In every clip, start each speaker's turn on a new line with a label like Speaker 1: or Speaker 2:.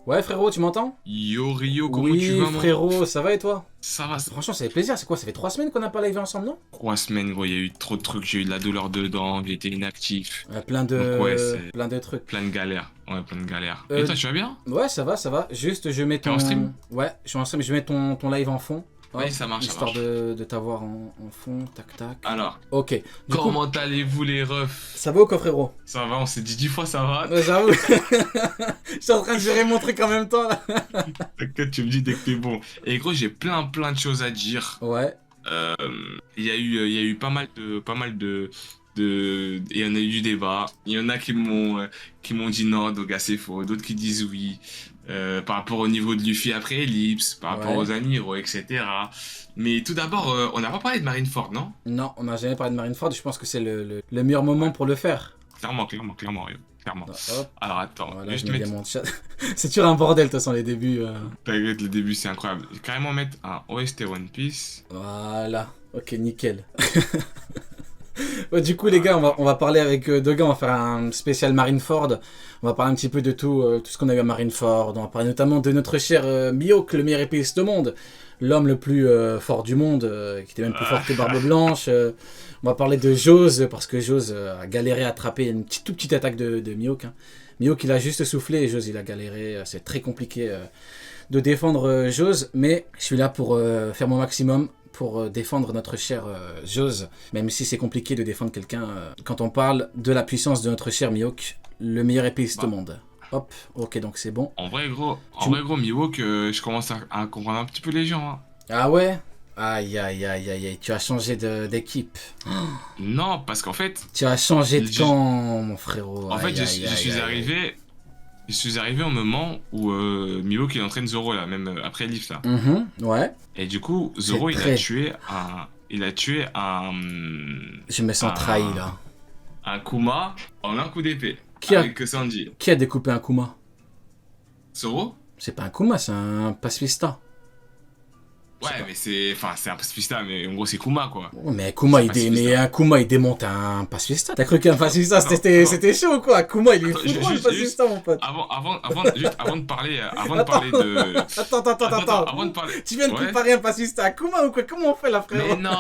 Speaker 1: Ouais, frérot, tu m'entends?
Speaker 2: Yo Rio, comment tu
Speaker 1: Oui,
Speaker 2: vas, mon?
Speaker 1: frérot, ça va et toi?
Speaker 2: Ça va,
Speaker 1: Franchement, ça fait plaisir. C'est quoi? Ça fait 3 semaines qu'on n'a pas live ensemble, non?
Speaker 2: 3 semaines, gros, il y a eu trop de trucs, j'ai eu de la douleur dedans, j'ai été inactif.
Speaker 1: Plein
Speaker 2: Donc ouais,
Speaker 1: de...
Speaker 2: c'est
Speaker 1: plein de trucs.
Speaker 2: plein de galères. Ouais, plein de galères. Et
Speaker 1: Euh,
Speaker 2: toi, tu vas bien?
Speaker 1: ouais, ça va, ça va. Juste, je mets
Speaker 2: T'es en
Speaker 1: ton...
Speaker 2: stream?
Speaker 1: Ouais, je suis en stream, je mets ton live en fond.
Speaker 2: Oui,
Speaker 1: Hop,
Speaker 2: ça marche, ça
Speaker 1: histoire
Speaker 2: marche.
Speaker 1: de t'avoir en fond. Tac, tac.
Speaker 2: Alors,
Speaker 1: Ok. Du coup,
Speaker 2: comment allez-vous les refs?
Speaker 1: ça va ou quoi, frérot?
Speaker 2: Ça va, on s'est dit 10 fois ça va.
Speaker 1: Ouais, j'avoue. Je suis en train de gérer mon truc en même temps, là.
Speaker 2: T'inquiète, tu me dis dès que t'es bon. Et gros, j'ai plein de choses à dire.
Speaker 1: Ouais.
Speaker 2: Euh, il y a eu il y en a eu du débat. Il y en a qui m'ont dit non, donc c'est faux. D'autres qui disent oui. Par rapport au niveau de Luffy après Ellipse, par rapport
Speaker 1: Ouais.
Speaker 2: aux Aniro, etc. Mais tout d'abord, on n'a pas parlé de Marineford, non?
Speaker 1: Non, on n'a jamais parlé de Marineford. Je pense que c'est le meilleur moment pour le faire.
Speaker 2: Clairement, Rio. Clairement.
Speaker 1: Hop.
Speaker 2: Alors attends,
Speaker 1: Voilà,
Speaker 2: je vais
Speaker 1: je
Speaker 2: te
Speaker 1: mets bien
Speaker 2: mettre.
Speaker 1: mon chat. C'est toujours un bordel, de toute façon, les débuts.
Speaker 2: T'inquiète, le début c'est incroyable. Je vais carrément mettre un OST One Piece.
Speaker 1: Voilà. Ok, nickel. Ouais, du coup, les gars, on va parler avec deux gars. On va faire un spécial Marineford. On va parler un petit peu de tout ce qu'on a eu à Marineford. On va parler notamment de notre cher Mihawk, le meilleur épéiste au monde. L'homme le plus fort du monde, qui était même plus fort que Barbe Blanche. On va parler de Jose, parce que Jose a galéré à attraper une toute petite attaque de Mihawk. Hein. Mihawk, il a juste soufflé et Jose, il a galéré. C'est très compliqué de défendre Jose, mais je suis là pour faire mon maximum pour défendre notre cher Jose, même si c'est compliqué de défendre quelqu'un quand on parle de la puissance de notre cher Mihawk, le meilleur épéiste au monde. Hop, ok, donc c'est bon.
Speaker 2: En vrai, gros, Mihawk, je commence à comprendre un petit peu les gens, hein.
Speaker 1: Ah ouais. Aïe, aïe, aïe, aïe, aïe, tu as changé d'équipe.
Speaker 2: Non, parce qu'en fait,
Speaker 1: Tu as changé de
Speaker 2: Je-
Speaker 1: camp, mon frérot.
Speaker 2: en fait,
Speaker 1: Aïe,
Speaker 2: je,
Speaker 1: aïe,
Speaker 2: je
Speaker 1: aïe,
Speaker 2: suis
Speaker 1: aïe, aïe.
Speaker 2: arrivé, je suis arrivé au moment où Mihawk il entraîne Zoro là, même après Leaf là.
Speaker 1: Ouais,
Speaker 2: Et du coup, Zoro
Speaker 1: très-
Speaker 2: il a tué
Speaker 1: je me sens trahi là.
Speaker 2: un Kuma en un coup d'épée
Speaker 1: Qui a-
Speaker 2: avec Sanji.
Speaker 1: Qui a découpé un Kuma?
Speaker 2: Zoro?
Speaker 1: C'est pas un Kuma, c'est un pacifista.
Speaker 2: Ouais, mais c'est un pacifista, mais en gros c'est Kuma quoi.
Speaker 1: Oh, mais Kuma,
Speaker 2: C'est un pacifista.
Speaker 1: un Kuma, il démonte un pacifista. T'as cru qu'un pacifista,
Speaker 2: Non,
Speaker 1: c'était chaud, quoi. Kuma, il est
Speaker 2: Attends,
Speaker 1: fou droit, le
Speaker 2: juste-
Speaker 1: pacifista, mon pote.
Speaker 2: Avant de parler, avant de parler de.
Speaker 1: Attends.
Speaker 2: Avant de parler.
Speaker 1: Tu viens de
Speaker 2: Ouais.
Speaker 1: comparer un pacifista à Kuma ou quoi? Comment on fait, là,
Speaker 2: Mais
Speaker 1: frérot?
Speaker 2: non,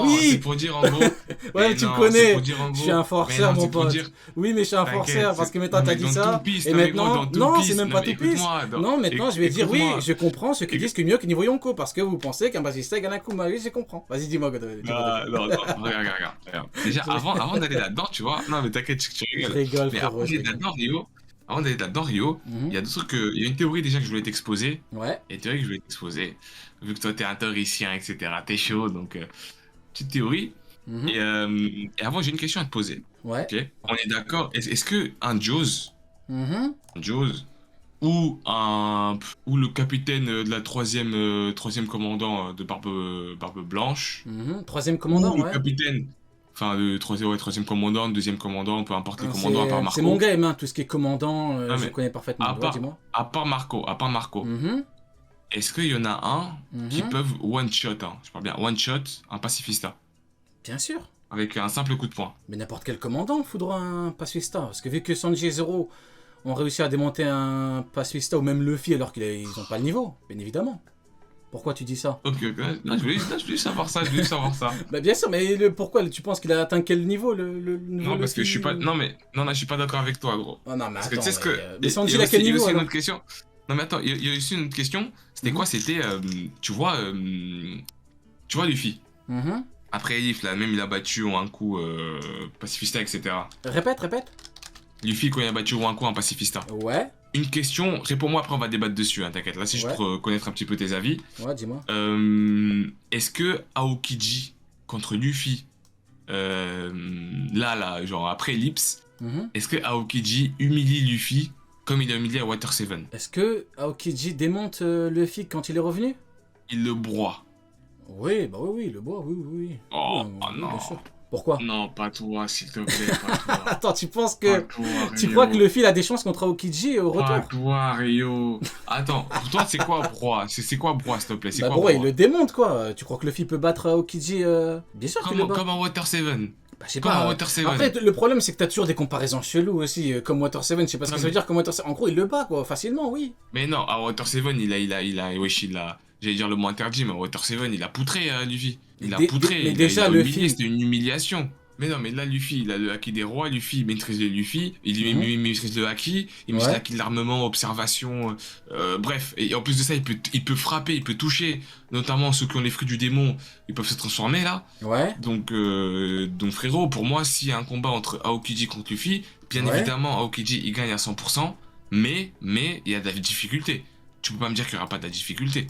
Speaker 1: Oui.
Speaker 2: c'est pour dire en gros.
Speaker 1: Ouais, mais tu
Speaker 2: non,
Speaker 1: me
Speaker 2: c'est
Speaker 1: connais.
Speaker 2: pour dire en
Speaker 1: Je
Speaker 2: gros.
Speaker 1: suis un
Speaker 2: Mais
Speaker 1: forceur,
Speaker 2: non,
Speaker 1: mon
Speaker 2: c'est pour
Speaker 1: pote.
Speaker 2: dire.
Speaker 1: Oui, mais je suis un
Speaker 2: T'inquiète,
Speaker 1: forceur parce que maintenant
Speaker 2: non,
Speaker 1: t'as
Speaker 2: mais
Speaker 1: dit
Speaker 2: dans
Speaker 1: ça.
Speaker 2: Two Piece,
Speaker 1: Et
Speaker 2: non, mais gros,
Speaker 1: maintenant,
Speaker 2: dans Two
Speaker 1: non,
Speaker 2: Piece,
Speaker 1: c'est même
Speaker 2: non,
Speaker 1: pas
Speaker 2: mais
Speaker 1: tout piste.
Speaker 2: écoute-moi,
Speaker 1: Non, maintenant je vais dire oui,
Speaker 2: écoute-moi.
Speaker 1: je comprends ce qu'ils disent que Mihawk est niveau Yonko parce que vous pensez qu'un pacifista égale un Kuma. Oui, je comprends. Vas-y, dis-moi, Godot.
Speaker 2: Non, regarde. Déjà, avant d'aller là-dedans, tu vois. Non, mais t'inquiète, tu
Speaker 1: Je
Speaker 2: rigoles.
Speaker 1: rigole,
Speaker 2: Mais
Speaker 1: frérot, je rigole.
Speaker 2: avant d'aller là-dedans, Rio,
Speaker 1: Mhm.
Speaker 2: il y a deux trucs il y a une théorie déjà que je voulais t'exposer.
Speaker 1: Ouais.
Speaker 2: Et théorie que je voulais t'exposer. Vu que toi, t'es un théoricien, etc. T'es chaud, donc. Petite théorie.
Speaker 1: Mhm.
Speaker 2: Et avant, j'ai une question à te poser.
Speaker 1: Ouais.
Speaker 2: Ok? On est d'accord. Est-ce que un Jaws,
Speaker 1: Mhm.
Speaker 2: ou le capitaine de la troisième commandant de Barbe Blanche,
Speaker 1: Mhm. Troisième commandant,
Speaker 2: ou le
Speaker 1: ouais.
Speaker 2: capitaine, enfin le troisième commandant, deuxième commandant, peu importe les commandants à part
Speaker 1: C'est
Speaker 2: Marco.
Speaker 1: mon game, hein, tout ce qui est commandant,
Speaker 2: Non,
Speaker 1: je
Speaker 2: mais
Speaker 1: connais parfaitement.
Speaker 2: à
Speaker 1: Ouais,
Speaker 2: part,
Speaker 1: dis-moi.
Speaker 2: à part Marco,
Speaker 1: Mhm.
Speaker 2: est-ce qu'il y en a un qui
Speaker 1: Mhm.
Speaker 2: peuvent one shot, hein, je parle bien one shot, un pacifista,
Speaker 1: Bien sûr.
Speaker 2: avec un simple coup de poing?
Speaker 1: Mais n'importe quel commandant faudra un pacifista. Parce que vu que Sanji et Zoro ont réussi à démonter un pacifista ou même Luffy alors qu'ils n'ont pas le niveau, bien évidemment. Pourquoi tu dis ça?
Speaker 2: Ok, non, je voulais savoir ça,
Speaker 1: Bah bien sûr, mais pourquoi tu penses qu'il a atteint quel niveau le niveau
Speaker 2: Non, parce que
Speaker 1: Luffy,
Speaker 2: je suis pas.
Speaker 1: ou-
Speaker 2: Non, mais. Non, là, je suis pas d'accord avec toi, gros.
Speaker 1: Oh non, mais
Speaker 2: Parce que
Speaker 1: attends,
Speaker 2: tu sais ce que.
Speaker 1: mais Sanji, il a
Speaker 2: aussi-
Speaker 1: quel
Speaker 2: il y a
Speaker 1: niveau
Speaker 2: aussi une
Speaker 1: alors?
Speaker 2: autre question. Non, mais attends, il y a aussi une autre question. C'était quoi? C'était. Tu vois. Tu vois, Luffy.
Speaker 1: Mhm.
Speaker 2: Après Elif, là, même il a battu en un coup Pacifista, etc.
Speaker 1: Répète.
Speaker 2: Luffy, quand il a battu en un coup un Pacifista.
Speaker 1: Ouais,
Speaker 2: Une question, réponds-moi, après on va débattre dessus, hein, t'inquiète. Là, c'est juste
Speaker 1: Ouais.
Speaker 2: pour connaître un petit peu tes avis.
Speaker 1: ouais, dis-moi.
Speaker 2: Est-ce que Aokiji contre Luffy, là, genre après Ellipse,
Speaker 1: Mhm.
Speaker 2: est-ce que Aokiji humilie Luffy comme il a humilié à Water 7?
Speaker 1: Est-ce que Aokiji démonte Luffy quand il est revenu?
Speaker 2: Il le broie.
Speaker 1: Oui, bah oui, le bois, oui.
Speaker 2: Oh,
Speaker 1: Oui,
Speaker 2: oh
Speaker 1: oui,
Speaker 2: non.
Speaker 1: bien sûr. Pourquoi?
Speaker 2: Non, pas toi, s'il te plaît, pas toi.
Speaker 1: Attends, tu penses
Speaker 2: Pas
Speaker 1: que...
Speaker 2: toi,
Speaker 1: Tu
Speaker 2: Rio.
Speaker 1: crois que Luffy a des chances contre Aokiji au
Speaker 2: Pas
Speaker 1: retour?
Speaker 2: toi, Rio. Attends, pour toi, c'est quoi broie? C'est quoi broie, s'il te plaît? C'est
Speaker 1: Bah
Speaker 2: quoi
Speaker 1: bon, il
Speaker 2: broie?
Speaker 1: le démonte quoi. Tu crois que Luffy peut battre Aokiji Bien sûr qu'il le bat.
Speaker 2: Comme un Water 7.
Speaker 1: Bah, je sais
Speaker 2: Comme à
Speaker 1: pas.
Speaker 2: Water 7.
Speaker 1: Après, le problème, c'est que t'as toujours des comparaisons cheloues aussi, comme Water 7. Je sais pas ce que
Speaker 2: Non,
Speaker 1: ça veut
Speaker 2: mais,
Speaker 1: dire comme Water 7. En gros, il le bat, quoi, facilement, oui.
Speaker 2: mais non, à Water 7, wesh, j'allais dire le mot interdit, mais à Water 7, il a poutré, Luffy. Il a poutré,
Speaker 1: Mais
Speaker 2: il
Speaker 1: déjà,
Speaker 2: a humilié,
Speaker 1: Luffy.
Speaker 2: c'était une humiliation. Mais non, mais là, Luffy, il a le haki des rois, Luffy, il maîtrise le Luffy, il maîtrise le haki, il maîtrise
Speaker 1: Ouais.
Speaker 2: l'haki de l'armement, observation, bref. Et en plus de ça, il peut frapper, il peut toucher, notamment ceux qui ont les fruits du démon, ils peuvent se transformer, là.
Speaker 1: Ouais.
Speaker 2: Donc frérot, pour moi, s'il y a un combat entre Aokiji contre Luffy, bien
Speaker 1: Ouais.
Speaker 2: évidemment, Aokiji, il gagne à 100%, mais il y a de la difficulté. Tu peux pas me dire qu'il y aura pas de la difficulté.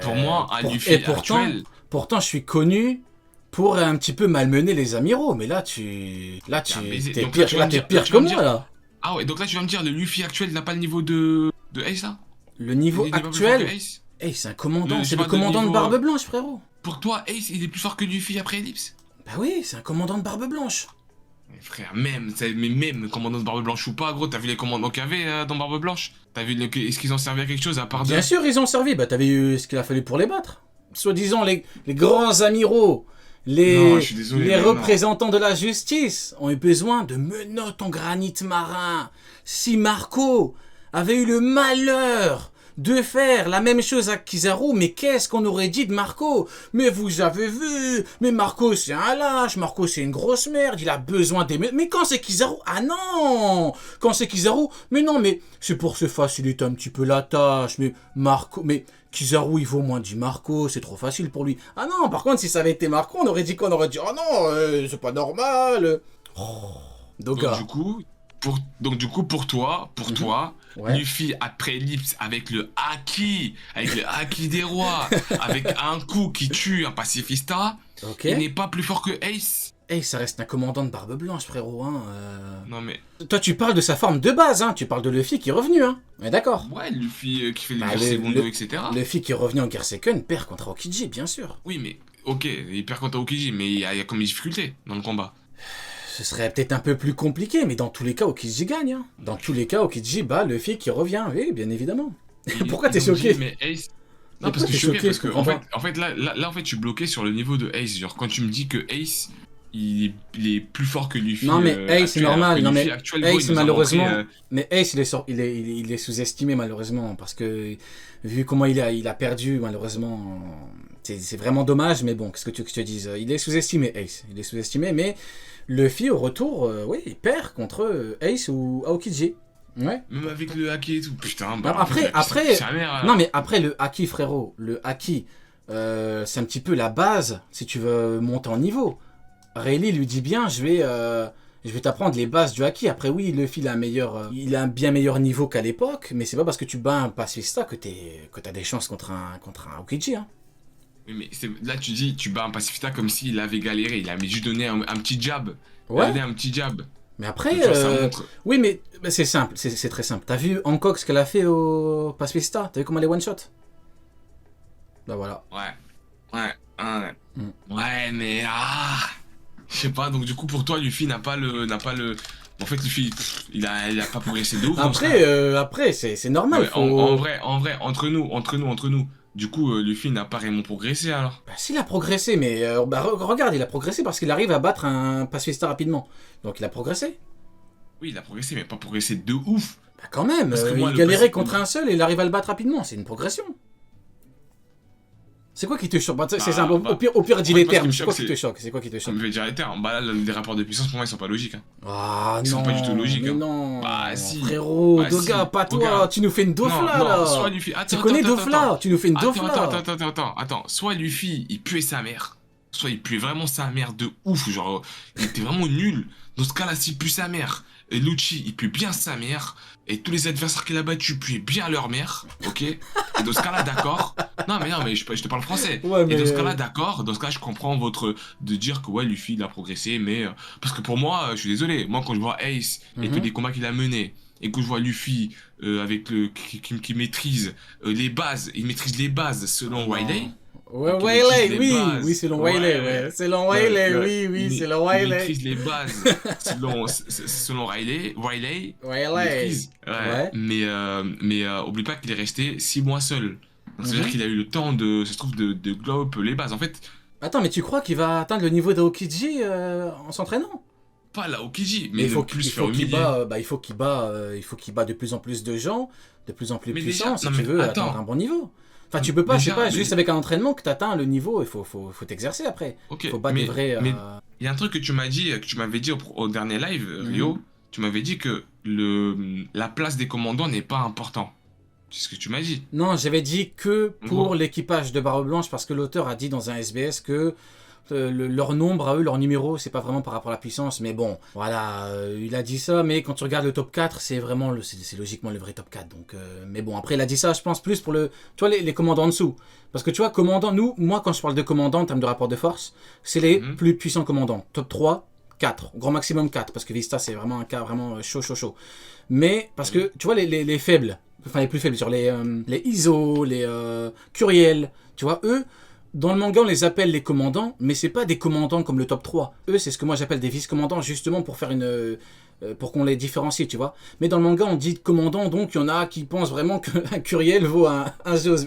Speaker 2: Pour moi, à Luffy
Speaker 1: Et pourtant,
Speaker 2: actuel...
Speaker 1: pourtant, je suis connu pour un petit peu malmener les amiraux. Mais là,
Speaker 2: T'es un baiser.
Speaker 1: t'es
Speaker 2: Donc
Speaker 1: pire,
Speaker 2: là, tu vas
Speaker 1: là,
Speaker 2: me
Speaker 1: t'es
Speaker 2: dire-
Speaker 1: pire
Speaker 2: tu
Speaker 1: que
Speaker 2: vas me
Speaker 1: moi,
Speaker 2: dire-
Speaker 1: là.
Speaker 2: Ah ouais, donc là, tu vas me dire, le Luffy actuel n'a pas le niveau de Ace, là?
Speaker 1: Le niveau
Speaker 2: Il est pas plus fort
Speaker 1: actuel,
Speaker 2: que Ace.
Speaker 1: hey, c'est un commandant, c'est
Speaker 2: Je
Speaker 1: le
Speaker 2: parle de
Speaker 1: commandant de
Speaker 2: niveau-
Speaker 1: Barbe Blanche, frérot.
Speaker 2: Pour toi, Ace, il est plus fort que Luffy après Ellipse?
Speaker 1: Bah oui, c'est un commandant de Barbe Blanche.
Speaker 2: Mais frère, même commandant de Barbe Blanche ou pas, gros, t'as vu les commandants qu'il y avait dans Barbe Blanche? T'as vu, est-ce qu'ils ont servi à quelque chose à part de...
Speaker 1: Bien sûr, ils ont servi. Bah, t'as vu ce qu'il a fallu pour les battre. Soi-disant, les grands amiraux,
Speaker 2: Non, je suis désolé,
Speaker 1: les
Speaker 2: mais non.
Speaker 1: représentants de la justice ont eu besoin de menottes en granit marin. Si Marco avait eu le malheur de faire la même chose à Kizaru, mais qu'est-ce qu'on aurait dit de Marco? Mais vous avez vu, mais Marco c'est un lâche, Marco c'est une grosse merde, il a besoin des... Mais quand c'est Kizaru? Ah non! Quand c'est Kizaru? Mais non, mais c'est pour se faciliter un petit peu la tâche, mais Marco... Mais Kizaru il vaut moins du Marco, c'est trop facile pour lui. Ah non, par contre si ça avait été Marco, on aurait dit quoi? On aurait dit, oh non, c'est pas normal. Oh, Doga.
Speaker 2: Donc du coup, pour toi,
Speaker 1: Ouais.
Speaker 2: Luffy après Ellipse avec le haki des rois, avec un coup qui tue un pacifista,
Speaker 1: Ok.
Speaker 2: il n'est pas plus fort que Ace.
Speaker 1: Hey, ça reste un commandant de Barbe Blanche, frérot, hein.
Speaker 2: Non mais,
Speaker 1: Toi, tu parles de sa forme de base, hein. Tu parles de Luffy qui est revenu, hein. Ouais, d'accord.
Speaker 2: ouais, Luffy qui fait les
Speaker 1: Bah,
Speaker 2: guerres secondo, etc.
Speaker 1: Luffy qui est revenu en Gerseken perd contre Aokiji, bien sûr.
Speaker 2: Oui, mais, ok, il perd contre Aokiji, mais il y a comme une difficulté dans le combat.
Speaker 1: Ce serait peut-être un peu plus compliqué, mais dans tous les cas, Aokiji gagne, hein. Dans tous les cas, Aokiji bat Luffy qui revient, oui, bien évidemment. Pourquoi t'es
Speaker 2: Ils ont
Speaker 1: choqué?
Speaker 2: dit, mais Ace...
Speaker 1: Mais
Speaker 2: Non, parce
Speaker 1: pourquoi
Speaker 2: que je
Speaker 1: t'es
Speaker 2: suis choqué,
Speaker 1: choqué,
Speaker 2: parce
Speaker 1: je
Speaker 2: que,
Speaker 1: comprends
Speaker 2: en fait, là, en fait, je suis bloqué sur le niveau de Ace. Genre, quand tu me dis que Ace, il est plus fort que Luffy.
Speaker 1: Non, mais Ace, c'est
Speaker 2: actuel, alors
Speaker 1: normal.
Speaker 2: que
Speaker 1: Non,
Speaker 2: Luffy
Speaker 1: mais
Speaker 2: actuel, gros, il
Speaker 1: Ace,
Speaker 2: nous a
Speaker 1: malheureusement.
Speaker 2: montré,
Speaker 1: Mais Ace, il est sous-estimé, malheureusement. Parce que, vu comment il a perdu, malheureusement. C'est vraiment dommage, mais bon, qu'est-ce que tu veux que je te dise? Il est sous-estimé, Ace. Il est sous-estimé, mais Luffy, au retour, oui, il perd contre Ace ou Aokiji. Ouais.
Speaker 2: Même avec le haki et tout. Putain,
Speaker 1: Non,
Speaker 2: bah.
Speaker 1: après,
Speaker 2: sa mère, alors.
Speaker 1: non, mais après, le haki, frérot, le haki, c'est un petit peu la base si tu veux monter en niveau. Rayleigh lui dit bien, je vais t'apprendre les bases du haki. Après, oui, Luffy il a un bien meilleur niveau qu'à l'époque, mais c'est pas parce que tu bats un pacifista que t'as des chances contre un Aokiji, hein.
Speaker 2: Oui, mais là, tu bats un pacifista comme s'il avait galéré. Il avait juste donné un petit jab. Il a
Speaker 1: Ouais.
Speaker 2: donné un petit jab.
Speaker 1: Mais après,
Speaker 2: Tu vois, ça montre.
Speaker 1: oui, mais c'est simple, c'est très simple. T'as vu Hancock ce qu'elle a fait au pacifista? T'as vu comment elle est one shot? Bah voilà.
Speaker 2: Ouais.
Speaker 1: Mm.
Speaker 2: Ouais, mais. Je sais pas, donc du coup, pour toi, Luffy n'a pas le. En fait, Luffy, il a pas progressé de ouf. dans ce cas.
Speaker 1: Après, c'est normal.
Speaker 2: Ouais, en vrai, entre nous. Du coup, Luffy n'a pas vraiment progressé alors.
Speaker 1: Bah, s'il a progressé, mais regarde, il a progressé parce qu'il arrive à battre un pacifista rapidement. Donc il a progressé.
Speaker 2: Oui, il a progressé, mais pas progressé de ouf.
Speaker 1: Bah quand même,
Speaker 2: Parce que moi,
Speaker 1: il
Speaker 2: le
Speaker 1: galérait
Speaker 2: pacifista-
Speaker 1: contre un seul et il arrive à le battre rapidement. C'est une progression. C'est quoi qui te choque? C'est simple. Au pire, dis
Speaker 2: en fait,
Speaker 1: les
Speaker 2: moi, ce qui
Speaker 1: termes.
Speaker 2: me
Speaker 1: C'est quoi
Speaker 2: choque,
Speaker 1: qui te choque? C'est quoi qui te
Speaker 2: Ça
Speaker 1: choque?
Speaker 2: me fait dire les termes. Bah là, les rapports de puissance, pour moi, ils sont pas logiques. Hein.
Speaker 1: Ah
Speaker 2: Ils
Speaker 1: non,
Speaker 2: sont pas du tout logiques,
Speaker 1: mais
Speaker 2: hein.
Speaker 1: non.
Speaker 2: Bah, si.
Speaker 1: Frérot,
Speaker 2: Bah,
Speaker 1: Doga,
Speaker 2: si.
Speaker 1: pas toi.
Speaker 2: Regarde.
Speaker 1: Tu nous fais une Dofla là.
Speaker 2: Soit Luffy.
Speaker 1: Tu connais Dofla? Tu nous fais une Dofla.
Speaker 2: Attends. Soit Luffy, il puait sa mère. Soit il puait vraiment sa mère de ouf. Genre, il était vraiment nul. Dans ce cas-là, s'il pue sa mère. Et Lucci, il pue bien sa mère. Et tous les adversaires qu'il a battus puaient bien leur mère. Ok? Et dans ce cas-là, d'accord. Non, mais je te parle français.
Speaker 1: Ouais, mais...
Speaker 2: Et dans ce cas-là, d'accord. Dans ce cas, je comprends de dire que ouais, Luffy, il a progressé. Mais. Parce que pour moi, je suis désolé. Moi, quand je vois Ace et tous les combats qu'il a menés. Et que je vois Luffy qui maîtrise les bases, il maîtrise les bases selon Wiley.
Speaker 1: Ouais,
Speaker 2: Donc, il
Speaker 1: Wiley,
Speaker 2: maîtrise les bases.
Speaker 1: oui, selon Wiley, ouais. Selon Wiley, oui, selon
Speaker 2: Il
Speaker 1: Wiley.
Speaker 2: maîtrise les bases selon Riley. Il maîtrise.
Speaker 1: Ouais.
Speaker 2: Mais oublie pas qu'il est resté 6 mois seul. Donc, c'est-à-dire qu'il a eu le temps ça se trouve, de glow up les bases. En fait,
Speaker 1: Attends, mais tu crois qu'il va atteindre le niveau d'Aokiji en s'entraînant?
Speaker 2: Pas la Okiji,
Speaker 1: Mais
Speaker 2: mais ne plus
Speaker 1: il
Speaker 2: se faire
Speaker 1: faut qu'il
Speaker 2: humilier.
Speaker 1: bat, il faut qu'il bat de plus en plus de gens, de plus en plus
Speaker 2: Mais
Speaker 1: puissants,
Speaker 2: déjà,
Speaker 1: si
Speaker 2: non
Speaker 1: tu
Speaker 2: mais
Speaker 1: veux atteindre un
Speaker 2: attends,
Speaker 1: bon niveau. Enfin, tu peux pas, c'est
Speaker 2: déjà,
Speaker 1: pas
Speaker 2: mais,
Speaker 1: juste avec un entraînement que tu atteins le niveau, il faut t'exercer après.
Speaker 2: ok,
Speaker 1: Faut battre des vrais.
Speaker 2: mais il y a un truc que tu m'as dit, que tu m'avais dit au dernier live,
Speaker 1: Mhm.
Speaker 2: Rio, tu m'avais dit que la place des commandants n'est pas important. C'est ce que tu m'as dit.
Speaker 1: Non, j'avais dit que
Speaker 2: En
Speaker 1: pour
Speaker 2: gros.
Speaker 1: l'équipage de Barbe Blanche, parce que l'auteur a dit dans un SBS que leur nombre à eux, leur numéro, c'est pas vraiment par rapport à la puissance, mais bon, voilà, il a dit ça, mais quand tu regardes le top 4, c'est vraiment, c'est logiquement le vrai top 4, donc, mais bon, après il a dit ça, je pense, plus pour tu vois, les commandants en dessous, parce que tu vois, commandant, moi quand je parle de commandant en termes de rapport de force, c'est les
Speaker 2: Mhm.
Speaker 1: plus puissants commandants, top 3, 4, grand maximum 4, parce que Vista c'est vraiment un cas vraiment chaud, mais, parce que, tu vois, les faibles, enfin les plus faibles, sur les ISO, les Curiel, tu vois, eux, dans le manga, on les appelle les commandants, mais c'est pas des commandants comme le top 3. Eux, c'est ce que moi j'appelle des vice-commandants, justement pour faire pour qu'on les différencie, tu vois. Mais dans le manga, on dit commandant, donc il y en a qui pensent vraiment qu'un Curiel vaut un Jose.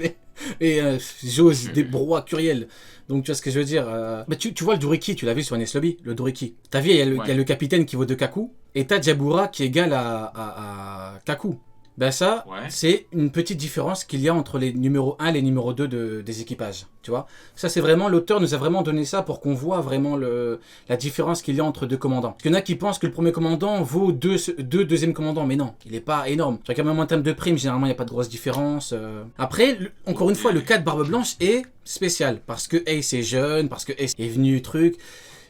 Speaker 1: Et Jose, des broies Curiel. Donc tu vois ce que je veux dire. Bah, tu vois le Duriki, tu l'as vu sur Ines Lobby, le Duriki. T'as vu, il y a
Speaker 2: Ouais.
Speaker 1: le capitaine qui vaut 2 Kaku, et t'as Jabura qui est égal à Kaku. Ben ça,
Speaker 2: Ouais.
Speaker 1: c'est une petite différence qu'il y a entre les numéros 1 et les numéros 2 des équipages, tu vois. Ça, c'est vraiment, l'auteur nous a vraiment donné ça pour qu'on voit vraiment la différence qu'il y a entre deux commandants. Parce qu'il y en a qui pensent que le premier commandant vaut deux deuxièmes commandants, mais non, il n'est pas énorme. Tu vois, quand même en termes de primes, généralement, il n'y a pas de grosse différence. Après, encore une fois, le cas de Barbe Blanche est spécial, parce que Ace est jeune, parce que Ace est venu, truc...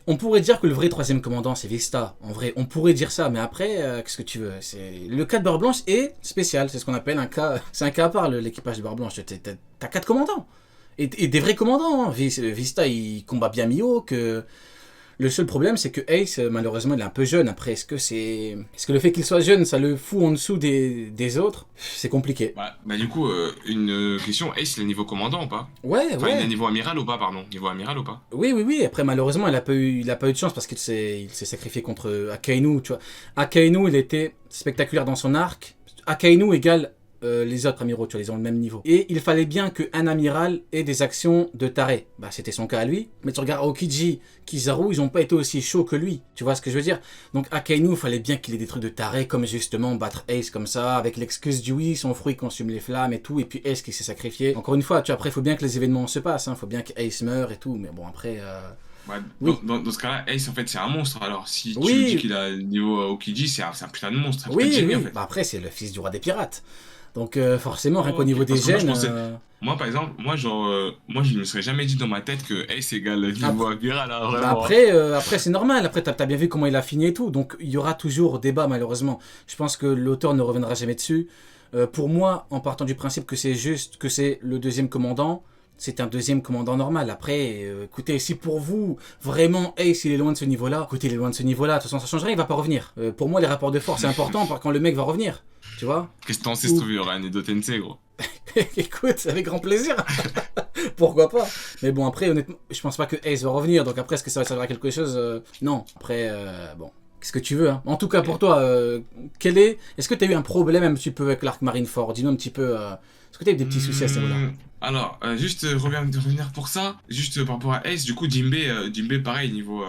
Speaker 1: On pourrait dire que le vrai troisième commandant c'est Vista. En vrai, on pourrait dire ça, mais après, qu'est-ce que tu veux? Le cas de Barbe Blanche est spécial. C'est ce qu'on appelle un cas. C'est un cas à part, l'équipage de Barbe Blanche. T'as 4 commandants. Et des vrais commandants. Hein. Vista, il combat bien Mihawk. Le seul problème, c'est que Ace, malheureusement, il est un peu jeune. Après, est-ce que le fait qu'il soit jeune, ça le fout en dessous des autres? C'est compliqué.
Speaker 2: Bah, du coup, une question, Ace, il est niveau commandant ou pas?
Speaker 1: Ouais,
Speaker 2: Enfin, il est
Speaker 1: ouais.
Speaker 2: niveau amiral ou pas, pardon? Niveau amiral ou pas?
Speaker 1: Oui. Après, malheureusement, il a pas eu de chance parce il s'est sacrifié contre Akainu. Tu vois. Akainu, il était spectaculaire dans son arc. Akainu égale les autres amiraux, tu vois, ils ont le même niveau. Et il fallait bien qu'un amiral ait des actions de taré. Bah, c'était son cas à lui. Mais tu regardes Aokiji, Kizaru, ils n'ont pas été aussi chauds que lui. Tu vois ce que je veux dire? Donc, Akainu, il fallait bien qu'il ait des trucs de taré, comme justement battre Ace comme ça, avec l'excuse du oui, son fruit consume les flammes et tout. Et puis Ace qui s'est sacrifié. Encore une fois, tu vois, après, il faut bien que les événements se passent. Il faut bien que Ace meure et tout. Mais bon, après.
Speaker 2: Ouais,
Speaker 1: Oui.
Speaker 2: dans ce cas-là, Ace, en fait, c'est un monstre. Alors, si tu me dis
Speaker 1: Oui,
Speaker 2: qu'il a le niveau Okiji, c'est un putain de monstre, un putain de
Speaker 1: oui,
Speaker 2: génie, en
Speaker 1: oui.
Speaker 2: fait.
Speaker 1: Bah après, c'est le fils du roi des pirates. Donc forcément, rien qu'au
Speaker 2: Ok.
Speaker 1: niveau des
Speaker 2: Parce que moi, je
Speaker 1: gènes...
Speaker 2: pensais... Moi, par exemple, moi, genre, moi, je ne me serais jamais dit dans ma tête que Ace égale le niveau
Speaker 1: Après,
Speaker 2: amiral, là,
Speaker 1: bah
Speaker 2: vraiment. Hein.
Speaker 1: après c'est normal. Après, t'as bien vu comment il a fini et tout. Donc il y aura toujours débat, malheureusement. Je pense que l'auteur ne reviendra jamais dessus. Pour moi, en partant du principe que c'est juste que c'est le deuxième commandant, c'est un deuxième commandant normal. Après, écoutez, si pour vous, vraiment, Ace, il est loin de ce niveau-là, écoutez, il est loin de ce niveau-là, de toute façon, ça change rien, il va pas revenir. Pour moi, les rapports de force, c'est important par quand le mec va revenir. Tu vois?
Speaker 2: Qu'est-ce que t'en sais si
Speaker 1: Ou...
Speaker 2: tu veux, Ryan et Tensei, gros?
Speaker 1: Écoute, avec grand plaisir. Pourquoi pas? Mais bon, après, honnêtement, je pense pas que Ace va revenir. Donc après, est-ce que ça va servir à quelque chose? Non. Après, bon. Qu'est-ce que tu veux, hein? En tout cas, pour toi, est-ce que tu as eu un problème un petit peu avec l'arc Marineford? Dis-nous un petit peu. Est-ce que tu as eu des petits soucis à ce niveau-là?
Speaker 2: Alors, juste revenir pour ça, juste par rapport à Ace, du coup, Jinbei pareil, niveau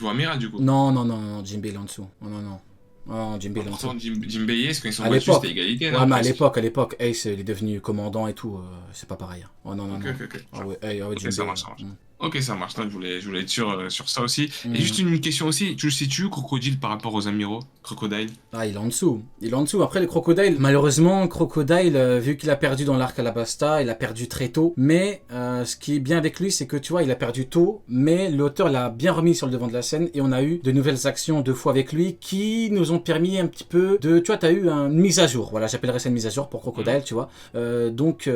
Speaker 2: amiral, du coup.
Speaker 1: Non, Jinbei il est en dessous. Non. Non, Jinbei il est en dessous.
Speaker 2: Pourtant, Jinbei et Ace, quand ils sont
Speaker 1: À
Speaker 2: battus,
Speaker 1: l'époque.
Speaker 2: c'était égalité,
Speaker 1: Ouais,
Speaker 2: non,
Speaker 1: mais
Speaker 2: presque.
Speaker 1: à l'époque, Ace, il est devenu commandant et tout. C'est pas pareil. Hein. Oh non.
Speaker 2: Ok.
Speaker 1: Ah ouais,
Speaker 2: Ok,
Speaker 1: Jinbei.
Speaker 2: ça marche. Ok, ça marche. Donc, je voulais être sûr sur ça aussi.
Speaker 1: Mm.
Speaker 2: Et juste une question aussi. Tu le sais-tu, Crocodile, par rapport aux amiraux? Crocodile?
Speaker 1: Ah, il est en dessous. Après, le Crocodile, malheureusement, Crocodile, vu qu'il a perdu dans l'arc Alabasta, il a perdu très tôt. Mais ce qui est bien avec lui, c'est que tu vois, il a perdu tôt, mais l'auteur l'a bien remis sur le devant de la scène et on a eu de nouvelles actions 2 fois avec lui qui nous ont permis un petit peu de. Tu vois, tu as eu une mise à jour. Voilà, j'appellerais ça une mise à jour pour Crocodile, tu vois. Donc,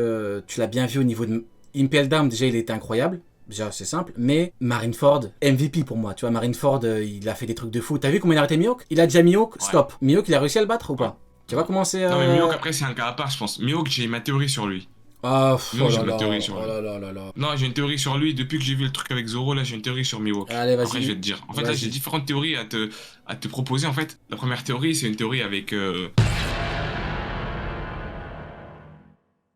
Speaker 1: tu l'as bien vu au niveau de Impel Down, déjà, il était incroyable. Déjà, c'est simple, mais Marineford, MVP pour moi. Tu vois, Marineford, il a fait des trucs de fou. T'as vu comment il a arrêté Mihawk? Il a déjà Mihawk,
Speaker 2: Ouais.
Speaker 1: stop. Mihawk, il a réussi à le battre ou
Speaker 2: Ouais.
Speaker 1: pas? Tu vois comment c'est.
Speaker 2: Non, mais Mihawk, après, c'est un cas à part, je pense. Mihawk, j'ai ma théorie sur lui.
Speaker 1: Ah,
Speaker 2: Mihawk,
Speaker 1: oh
Speaker 2: j'ai
Speaker 1: là
Speaker 2: ma
Speaker 1: là,
Speaker 2: théorie sur
Speaker 1: oh
Speaker 2: lui.
Speaker 1: là.
Speaker 2: Non, j'ai une théorie sur lui. Depuis que j'ai vu le truc avec Zoro, là, j'ai une théorie sur Mihawk.
Speaker 1: Allez, vas-y.
Speaker 2: Après, je vais te dire. En fait, là,
Speaker 1: Vas-y.
Speaker 2: j'ai différentes théories à te proposer. En fait, la première théorie, c'est une théorie avec